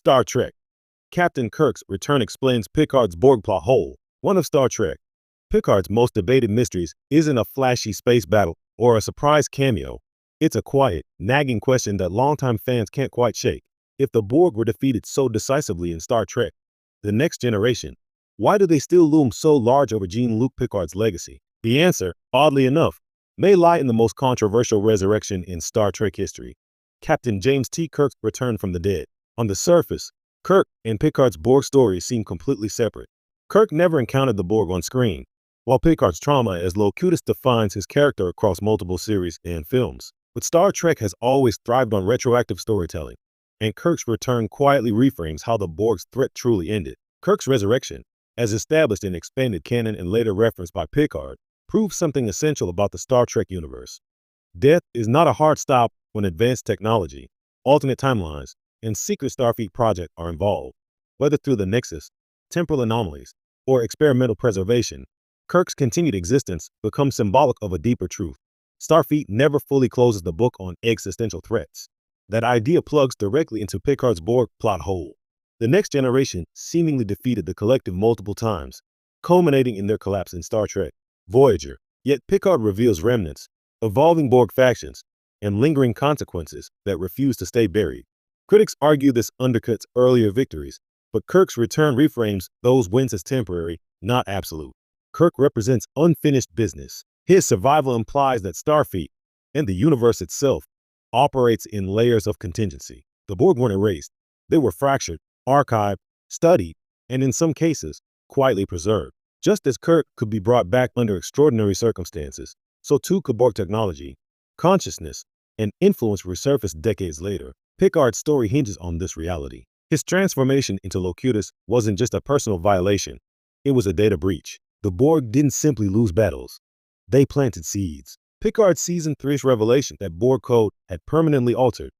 Star Trek. Captain Kirk's return explains Picard's Borg plot hole. One of Star Trek. Picard's most debated mysteries isn't a flashy space battle or a surprise cameo. It's a quiet, nagging question that longtime fans can't quite shake. If the Borg were defeated so decisively in Star Trek, The Next Generation, why do they still loom so large over Jean-Luc Picard's legacy? The answer, oddly enough, may lie in the most controversial resurrection in Star Trek history. Captain James T. Kirk's return from the dead. On the surface, Kirk and Picard's Borg stories seem completely separate. Kirk never encountered the Borg on screen, while Picard's trauma as Locutus defines his character across multiple series and films. But Star Trek has always thrived on retroactive storytelling, and Kirk's return quietly reframes how the Borg's threat truly ended. Kirk's resurrection, as established in expanded canon and later referenced by Picard, proves something essential about the Star Trek universe. Death is not a hard stop when advanced technology, alternate timelines, and secret Starfleet project are involved. Whether through the Nexus, temporal anomalies, or experimental preservation, Kirk's continued existence becomes symbolic of a deeper truth. Starfleet never fully closes the book on existential threats. That idea plugs directly into Picard's Borg plot hole. The Next Generation seemingly defeated the Collective multiple times, culminating in their collapse in Star Trek Voyager. Yet Picard reveals remnants, evolving Borg factions, and lingering consequences that refuse to stay buried. Critics argue this undercuts earlier victories, but Kirk's return reframes those wins as temporary, not absolute. Kirk represents unfinished business. His survival implies that Starfleet, and the universe itself, operates in layers of contingency. The Borg weren't erased. They were fractured, archived, studied, and in some cases, quietly preserved. Just as Kirk could be brought back under extraordinary circumstances, so too could Borg technology, consciousness, and influence resurface decades later. Picard's story hinges on this reality. His transformation into Locutus wasn't just a personal violation, it was a data breach. The Borg didn't simply lose battles. They planted seeds. Picard's Season 3's revelation that Borg code had permanently altered